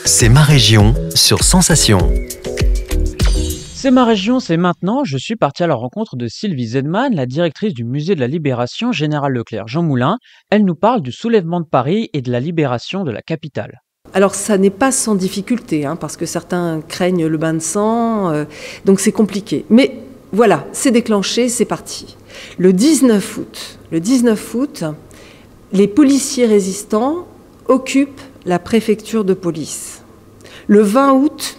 C'est ma région sur Sensation. C'est ma région, c'est maintenant. Je suis parti à la rencontre de Sylvie Zedman, la directrice du musée de la Libération Général Leclerc Jean Moulin. Elle nous parle du soulèvement de Paris et de la libération de la capitale. Alors ça n'est pas sans difficulté, parce que certains craignent le bain de sang, donc c'est compliqué. Mais voilà, c'est déclenché, c'est parti. Le 19 août, les policiers résistants occupent la préfecture de police. Le 20 août,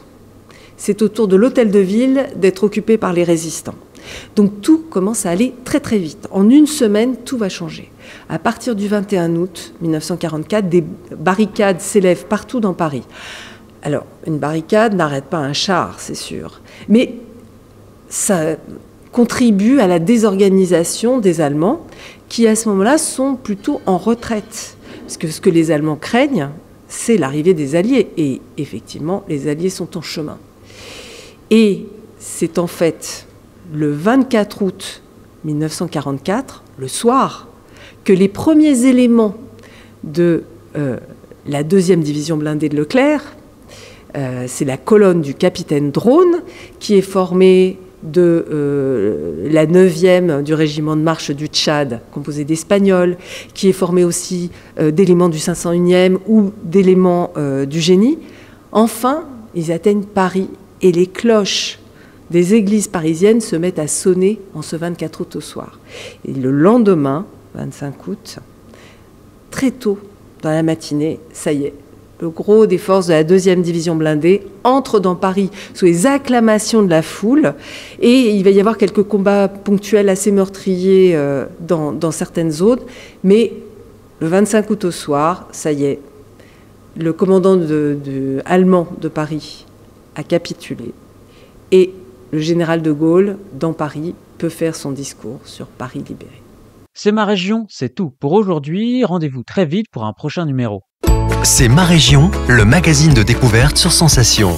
c'est au tour de l'hôtel de ville d'être occupé par les résistants. Donc tout commence à aller très très vite. En une semaine, tout va changer. À partir du 21 août 1944, des barricades s'élèvent partout dans Paris. Alors, une barricade n'arrête pas un char, c'est sûr. Mais ça contribue à la désorganisation des Allemands qui, à ce moment-là, sont plutôt en retraite. Parce que ce que les Allemands craignent, c'est l'arrivée des Alliés. Et effectivement, les Alliés sont en chemin. Et c'est en fait le 24 août 1944, le soir, que les premiers éléments de la 2e division blindée de Leclerc, c'est la colonne du capitaine Drone, qui est formée de la 9e du régiment de marche du Tchad, composé d'Espagnols, qui est formée aussi d'éléments du 501e ou d'éléments du génie. Enfin, ils atteignent Paris et les cloches des églises parisiennes se mettent à sonner en ce 24 août au soir. Et le lendemain, 25 août, très tôt dans la matinée, ça y est, le gros des forces de la 2e division blindée entre dans Paris sous les acclamations de la foule, et il va y avoir quelques combats ponctuels assez meurtriers dans certaines zones, mais le 25 août au soir, ça y est, le commandant allemand de Paris a capitulé, et le général de Gaulle, dans Paris, peut faire son discours sur Paris libéré. C'est ma région, c'est tout pour aujourd'hui. Rendez-vous très vite pour un prochain numéro. C'est ma région, le magazine de découverte sur Sensation.